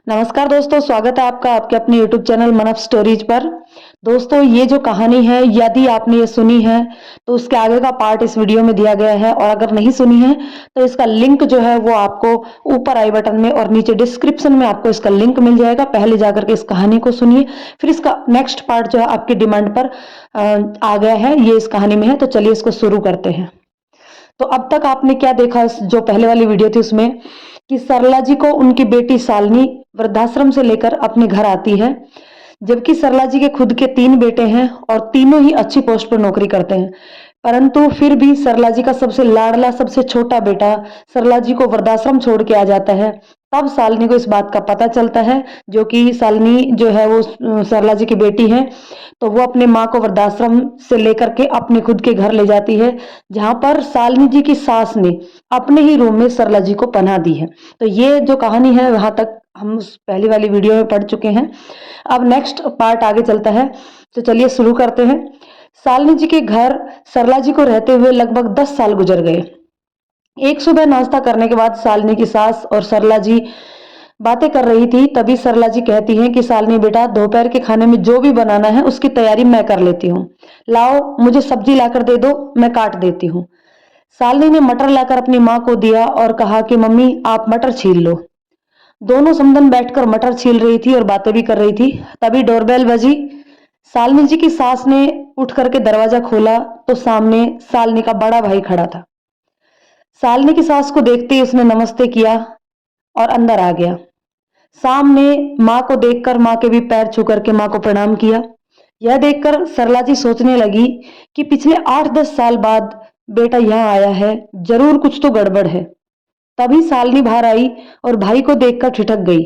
नमस्कार दोस्तों, स्वागत है आपका आपके अपने YouTube चैनल मन ऑफ स्टोरीज पर। दोस्तों, ये जो कहानी है, यदि आपने ये सुनी है तो उसके आगे का पार्ट इस वीडियो में दिया गया है, और अगर नहीं सुनी है तो इसका लिंक जो है वो आपको ऊपर आई बटन में और नीचे डिस्क्रिप्शन में आपको इसका लिंक मिल जाएगा। पहले जाकर के इस कहानी को सुनिए, फिर इसका नेक्स्ट पार्ट जो है आपकी डिमांड पर आ गया है, ये इस कहानी में है। तो चलिए इसको शुरू करते हैं। तो अब तक आपने क्या देखा, जो पहले वाली वीडियो थी उसमें, कि सरला जी को उनकी बेटी शालिनी वृद्धाश्रम से लेकर अपने घर आती है। जबकि सरला जी के खुद के 3 बेटे हैं और तीनों ही अच्छी पोस्ट पर नौकरी करते हैं, परंतु फिर भी सरला जी का सबसे लाडला, सबसे छोटा बेटा सरला जी को वृद्धाश्रम छोड़ के आ जाता है। तब शालिनी को इस बात का पता चलता है, जो कि शालिनी जो है वो सरला जी की बेटी है, तो वो अपने माँ को वृद्धाश्रम से लेकर के अपने खुद के घर ले जाती है, जहां पर शालिनी जी की सास ने अपने ही रूम में सरला जी को पनाह दी है। तो ये जो कहानी है वहां तक हम उस पहली वाली वीडियो में पढ़ चुके हैं। अब नेक्स्ट पार्ट आगे चलता है, तो चलिए शुरू करते हैं। शालिनी जी के घर सरला जी को रहते हुए लगभग 10 साल गुजर गए। एक सुबह नाश्ता करने के बाद शालिनी की सास और सरला जी बातें कर रही थी। तभी सरला जी कहती हैं कि शालिनी बेटा, दोपहर के खाने में जो भी बनाना है उसकी तैयारी मैं कर लेती हूँ। लाओ, मुझे सब्जी लाकर दे दो, मैं काट देती हूँ। शालिनी ने मटर लाकर अपनी माँ को दिया और कहा कि मम्मी आप मटर छील लो। दोनों समदन बैठकर मटर छील रही थी और बातें भी कर रही थी। तभी डोरबेल बजी। शालिनी जी की सास ने उठ करके दरवाजा खोला तो सामने शालिनी का बड़ा भाई खड़ा था। शालिनी की सास को देखते ही उसने नमस्ते किया और अंदर आ गया। सामने माँ को देखकर माँ के भी पैर छू करके माँ को प्रणाम किया। यह देखकर सरला जी सोचने लगी कि पिछले 8-10 साल बाद बेटा यहाँ आया है, जरूर कुछ तो गड़बड़ है। तभी शालिनी बाहर आई और भाई को देखकर ठिठक गई,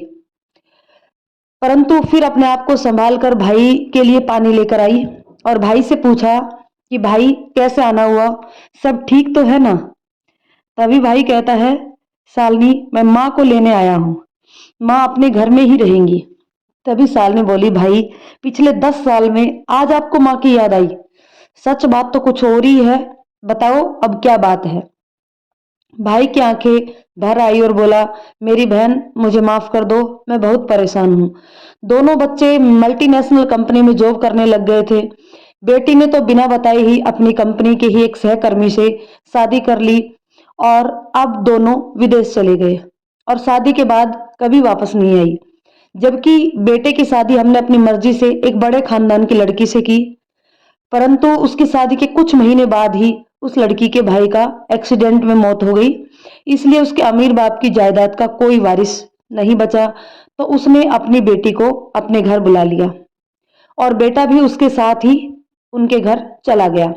परंतु फिर अपने आप को संभाल कर भाई के लिए पानी लेकर आई और भाई से पूछा कि भाई कैसे आना हुआ, सब ठीक तो है ना। तभी भाई कहता है, शालिनी मैं माँ को लेने आया हूँ, माँ अपने घर में ही रहेंगी। तभी शालिनी बोली, भाई पिछले 10 साल में आज आपको माँ की याद आई? सच बात तो कुछ और ही है, बताओ अब क्या बात है। भाई की आंखें भर आई और बोला, मेरी बहन मुझे माफ कर दो, मैं बहुत परेशान हूँ। दोनों बच्चे मल्टीनेशनल कंपनी में जॉब करने लग गए थे। बेटी ने तो बिना बताए ही अपनी कंपनी के ही एक सहकर्मी से शादी कर ली और अब दोनों विदेश चले गए और शादी के बाद कभी वापस नहीं आई। जबकि बेटे की शादी हमने अपनी मर्जी से एक बड़े खानदान की लड़की से की, परंतु उसकी शादी के कुछ महीने बाद ही उस लड़की के भाई का एक्सीडेंट में मौत हो गई। इसलिए उसके अमीर बाप की जायदाद का कोई वारिस नहीं बचा, तो उसने अपनी बेटी को अपने घर बुला लिया और बेटा भी उसके साथ ही उनके घर चला गया,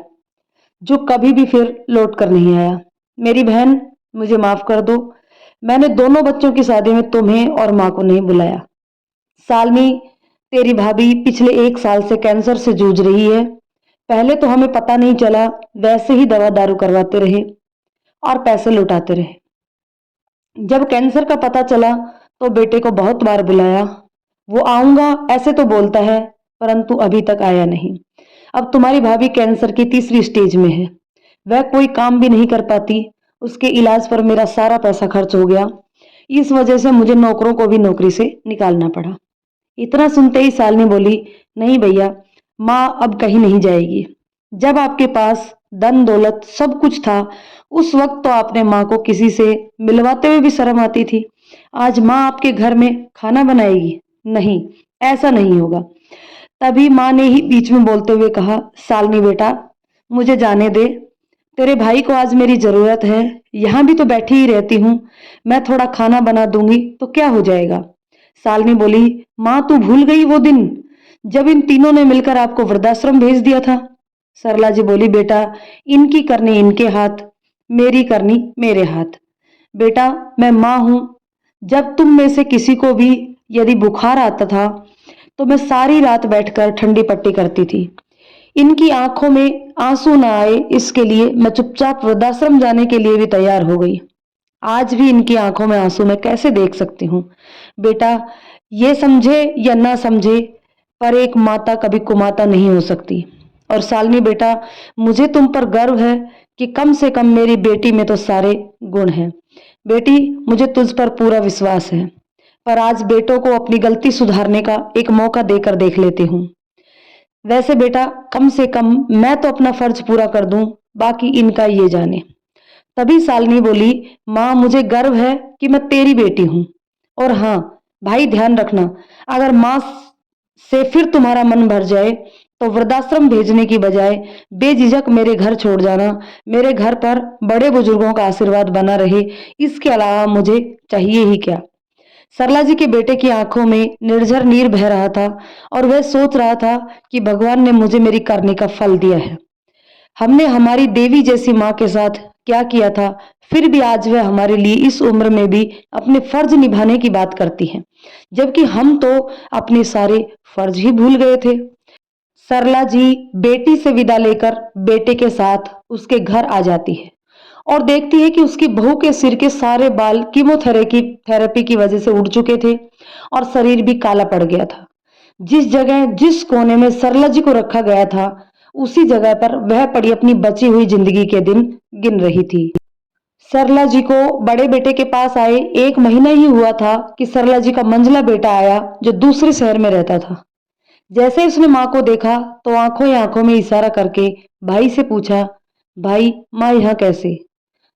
जो कभी भी फिर लौट कर नहीं आया। मेरी बहन मुझे माफ कर दो, मैंने दोनों बच्चों की शादी में तुम्हें और माँ को नहीं बुलाया। शालिनी, तेरी भाभी पिछले 1 साल से कैंसर से जूझ रही है। पहले तो हमें पता नहीं चला, वैसे ही दवा दारू करवाते रहे और पैसे लुटाते रहे। जब कैंसर का पता चला तो बेटे को बहुत बार बुलाया, वो आऊंगा ऐसे तो बोलता है, परंतु अभी तक आया नहीं। अब तुम्हारी भाभी कैंसर की 3री स्टेज में है, वह कोई काम भी नहीं कर पाती। उसके इलाज पर मेरा सारा पैसा खर्च हो गया, इस वजह से मुझे नौकरों को भी नौकरी से निकालना पड़ा। इतना सुनते ही शालिनी बोली, नहीं भैया, माँ अब कहीं नहीं जाएगी। जब आपके पास धन दौलत सब कुछ था, उस वक्त तो आपने माँ को किसी से मिलवाते हुए भी शर्म आती थी। आज माँ आपके घर में खाना बनाएगी? नहीं, ऐसा नहीं होगा। तभी माँ ने ही बीच में बोलते हुए कहा, शालिनी बेटा मुझे जाने दे, तेरे भाई को आज मेरी जरूरत है। यहाँ भी तो बैठी ही रहती हूँ, मैं थोड़ा खाना बना दूंगी तो क्या हो जाएगा। शालिनी बोली, माँ तू भूल गई वो दिन जब इन तीनों ने मिलकर आपको वृद्धाश्रम भेज दिया था। सरला जी बोली, बेटा इनकी करनी इनके हाथ, मेरी करनी मेरे हाथ। बेटा मैं माँ हूं, जब तुम में से किसी को भी यदि बुखार आता था तो मैं सारी रात बैठकर ठंडी पट्टी करती थी। इनकी आंखों में आंसू ना आए इसके लिए मैं चुपचाप वृद्धाश्रम जाने के लिए भी तैयार हो गई। आज भी इनकी आंखों में आंसू मैं कैसे देख सकती हूँ। बेटा ये समझे या ना समझे, पर एक माता कभी कुमाता नहीं हो सकती। और शालिनी बेटा, मुझे तुम पर गर्व है कि कम से कम मेरी बेटी में तो सारे गुण हैं। बेटी मुझे तुझ पर पूरा विश्वास है, पर आज बेटों को अपनी गलती सुधारने का एक मौका देकर देख लेती हूँ। वैसे बेटा, कम से कम मैं तो अपना फर्ज पूरा कर दूं, बाकी इनका ये जाने। तभी शालिनी बोली, माँ मुझे गर्व है कि मैं तेरी बेटी हूं। और हाँ भाई, ध्यान रखना, अगर माँ से फिर तुम्हारा मन भर जाए तो वृद्धाश्रम भेजने की बजाय बेझिझक मेरे घर छोड़ जाना। मेरे घर पर बड़े बुजुर्गों का आशीर्वाद बना रहे, इसके अलावा मुझे चाहिए ही क्या। सरला जी के बेटे की आंखों में निर्झर नीर बह रहा था और वह सोच रहा था कि भगवान ने मुझे मेरी करने का फल दिया है। हमने हमारी देवी जैसी माँ के साथ क्या किया था, फिर भी आज वह हमारे लिए इस उम्र में भी अपने फर्ज निभाने की बात करती है, जबकि हम तो अपने सारे फर्ज ही भूल गए थे। सरला जी बेटी से विदा लेकर बेटे के साथ उसके घर आ जाती है और देखती है कि उसकी बहू के सिर के सारे बाल कीमोथेरेपी की वजह से उड़ चुके थे और शरीर भी काला पड़ गया था। जिस जगह जिस कोने में सरला जी को रखा गया था, उसी जगह पर वह पड़ी अपनी बची हुई जिंदगी के दिन गिन रही थी। सरला जी को बड़े बेटे के पास आए 1 महीना ही हुआ था कि सरला जी का मंझला बेटा आया, जो दूसरे शहर में रहता था। जैसे उसने माँ को देखा तो आंखों ही आंखों में इशारा करके भाई से पूछा, भाई माँ यहाँ कैसे।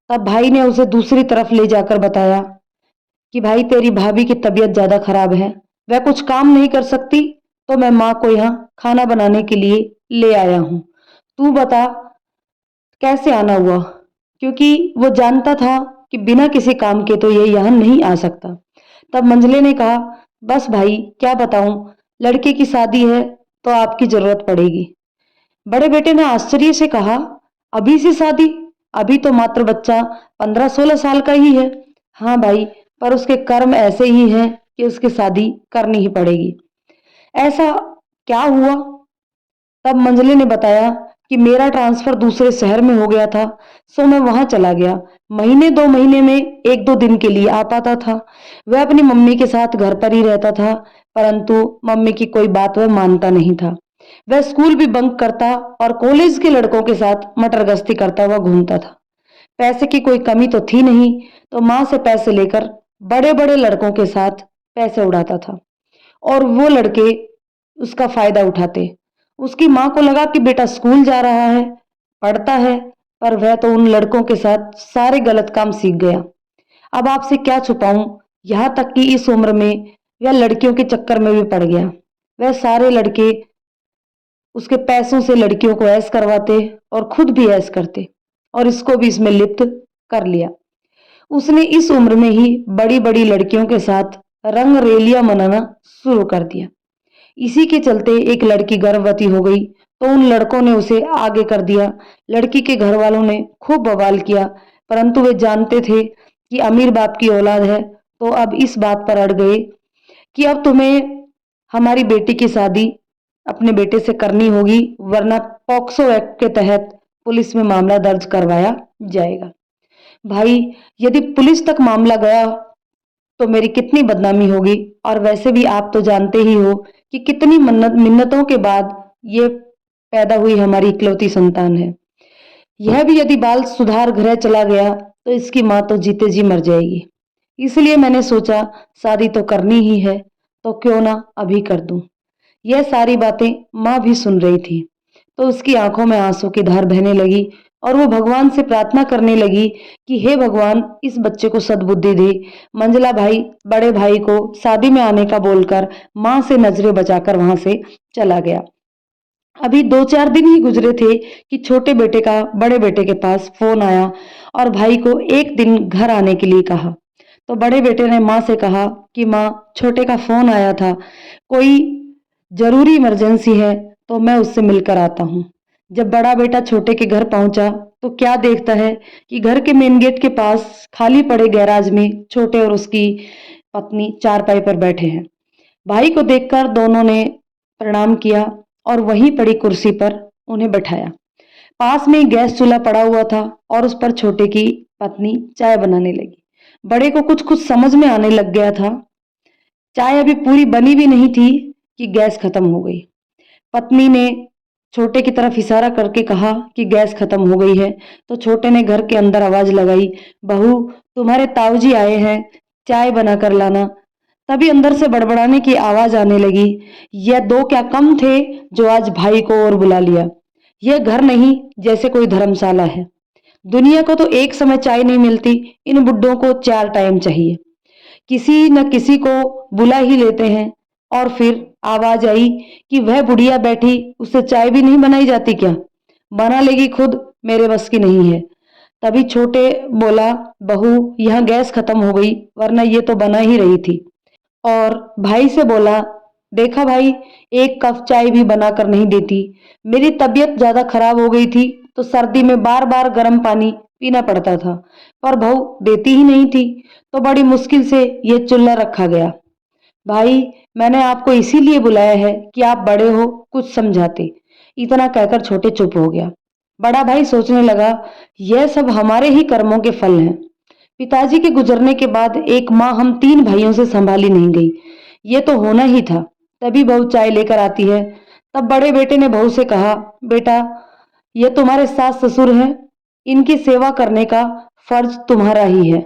तब भाई ने उसे दूसरी तरफ ले जाकर बताया कि भाई तेरी भाभी की तबीयत ज्यादा खराब है, वह कुछ काम नहीं कर सकती, तो मैं माँ को यहाँ खाना बनाने के लिए ले आया हूँ। तू बता कैसे आना हुआ, क्योंकि वो जानता था कि बिना किसी काम के तो ये यहाँ नहीं आ सकता। तब मंझले ने कहा, बस भाई क्या बताऊं, लड़के की शादी है तो आपकी जरूरत पड़ेगी। बड़े बेटे ने आश्चर्य से कहा, अभी से शादी? अभी तो मात्र बच्चा 15-16 साल का ही है। हाँ भाई, पर उसके कर्म ऐसे ही हैं कि उसकी शादी करनी ही पड़ेगी। ऐसा क्या हुआ? तब मंजले ने बताया कि मेरा ट्रांसफर दूसरे शहर में हो गया था, सो मैं वहां चला गया। महीने 2 महीने में 1-2 दिन के लिए आ पाता था। वह अपनी मम्मी के साथ घर पर ही रहता था, परंतु मम्मी की कोई बात वह मानता नहीं था। वह स्कूल भी बंक करता और कॉलेज के लड़कों के साथ मटर गश्ती करता हुआ घूमता था। पैसे की कोई कमी तो थी नहीं, तो माँ से पैसे लेकर बड़े बड़े लड़कों के साथ पैसे उड़ाता था और वो लड़के उसका फायदा उठाते। उसकी माँ को लगा कि बेटा स्कूल जा रहा है, पढ़ता है, पर वह तो उन लड़कों के साथ सारे गलत काम सीख गया। अब आपसे क्या छुपाऊं, यहाँ तक कि इस उम्र में वह लड़कियों के चक्कर में भी पड़ गया। वह सारे लड़के उसके पैसों से लड़कियों को ऐश करवाते और खुद भी ऐश करते, और इसको भी इसमें लिप्त कर लिया। उसने इस उम्र में ही बड़ी बड़ी लड़कियों के साथ रंग रेलियां मनाना शुरू कर दिया। इसी के चलते एक लड़की गर्भवती हो गई तो उन लड़कों ने उसे आगे कर दिया। लड़की के घर वालों ने खूब बवाल किया, परंतु वे जानते थे कि अमीर बाप की औलाद है, तो अब इस बात पर अड़ गए कि अब तुम्हें हमारी बेटी की शादी अपने बेटे से करनी होगी, वरना पॉक्सो एक्ट के तहत पुलिस में मामला दर्ज करवाया जाएगा। भाई, यदि पुलिस तक मामला गया तो मेरी कितनी बदनामी होगी, और वैसे भी आप तो जानते ही हो कि कितनी मिन्नतों के बाद ये पैदा हुई हमारी इकलौती संतान है। यह भी यदि बाल सुधार गृह चला गया तो इसकी माँ तो जीते जी मर जाएगी। इसलिए मैंने सोचा शादी तो करनी ही है, तो क्यों ना अभी कर दूं। यह सारी बातें माँ भी सुन रही थी, तो उसकी आंखों में आंसू की धार बहने लगी और वो भगवान से प्रार्थना करने लगी कि हे भगवान, इस बच्चे को सद्बुद्धि दे। मंझला भाई बड़े भाई को शादी में आने का बोलकर माँ से नजरें बचाकर वहां से चला गया। अभी 2-4 दिन ही गुजरे थे कि छोटे बेटे का बड़े बेटे के पास फोन आया और भाई को एक दिन घर आने के लिए कहा। तो बड़े बेटे ने माँ से कहा कि माँ, छोटे का फोन आया था, कोई जरूरी इमरजेंसी है, तो मैं उससे मिलकर आता हूँ। जब बड़ा बेटा छोटे के घर पहुंचा तो क्या देखता है कि घर के मेन गेट के पास खाली पड़े गैराज में छोटे और उसकी पत्नी चारपाई पर बैठे हैं। भाई को देखकर दोनों ने प्रणाम किया और वहीं पड़ी कुर्सी पर उन्हें बैठाया। पास में ही गैस चूल्हा पड़ा हुआ था और उस पर छोटे की पत्नी चाय बनाने लगी। बड़े को कुछ कुछ समझ में आने लग गया था। चाय अभी पूरी बनी भी नहीं थी कि गैस खत्म हो गई। पत्नी ने छोटे की तरफ इशारा करके कहा कि गैस खत्म हो गई है, तो छोटे ने घर के अंदर आवाज लगाई, बहू तुम्हारे ताऊजी आए हैं, चाय बना कर लाना। तभी अंदर से बड़बड़ाने की आवाज आने लगी, यह दो क्या कम थे जो आज भाई को और बुला लिया। यह घर नहीं, जैसे कोई धर्मशाला है। दुनिया को तो एक समय चाय नहीं मिलती, इन बुड्ढों को 4 टाइम चाहिए। किसी न किसी को बुला ही लेते हैं। और फिर आवाज आई कि वह बुढ़िया बैठी, उससे चाय भी नहीं बनाई जाती क्या? बना लेगी खुद, मेरे बस की नहीं है। तभी छोटे बोला, बहू यहाँ गैस खत्म हो गई, वरना ये तो बना ही रही थी। और भाई से बोला, देखा भाई, एक कप चाय भी बनाकर नहीं देती। मेरी तबीयत ज्यादा खराब हो गई थी तो सर्दी में बार बार गर्म पानी पीना पड़ता था, पर बहू देती ही नहीं थी, तो बड़ी मुश्किल से ये चूल्हा रखा गया। भाई, मैंने आपको इसीलिए बुलाया है कि आप बड़े हो, कुछ समझाते। इतना कहकर छोटे चुप हो गया। बड़ा भाई सोचने लगा, यह सब हमारे ही कर्मों के फल हैं। पिताजी के गुजरने के बाद एक माँ हम 3 भाइयों से संभाली नहीं गई। ये तो होना ही था। तभी बहू चाय लेकर आती है। तब बड़े बेटे ने बहू से कहा, बेटा, ये तुम्हारे सास ससुर हैं, इनकी सेवा करने का फर्ज तुम्हारा ही है,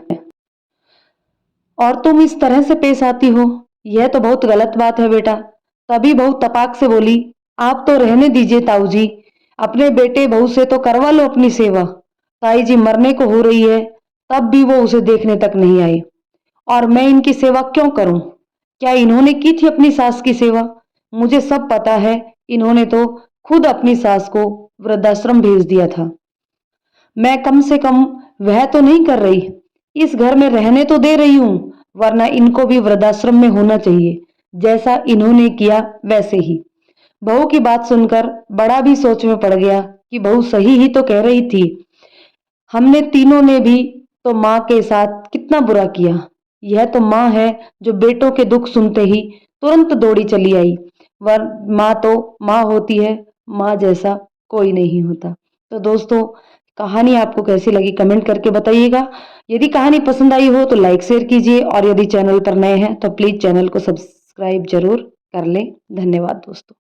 और तुम इस तरह से पेश आती हो, यह तो बहुत गलत बात है बेटा। तभी बहू तपाक से बोली, आप तो रहने दीजिए ताऊ जी, अपने बेटे बहू से तो करवा लो अपनी सेवा। ताई जी मरने को हो रही है, तब भी वो उसे देखने तक नहीं आई, और मैं इनकी सेवा क्यों करूं? क्या इन्होंने की थी अपनी सास की सेवा? मुझे सब पता है, इन्होंने तो खुद अपनी सास को वृद्धाश्रम भेज दिया था। मैं कम से कम वह तो नहीं कर रही, इस घर में रहने तो दे रही हूं, वरना इनको भी वृद्धाश्रम में होना चाहिए, जैसा इन्होंने किया वैसे ही। बहू की बात सुनकर बड़ा भी सोच में पड़ गया कि बहू सही ही तो कह रही थी। हमने तीनों ने भी तो माँ के साथ कितना बुरा किया। यह तो माँ है जो बेटों के दुख सुनते ही तुरंत दौड़ी चली आई। वर माँ तो माँ होती है, माँ जैसा कोई नहीं होता। तो दोस्तों, कहानी आपको कैसी लगी कमेंट करके बताइएगा। यदि कहानी पसंद आई हो तो लाइक शेयर कीजिए, और यदि चैनल पर नए हैं तो प्लीज चैनल को सब्सक्राइब जरूर कर लें। धन्यवाद दोस्तों।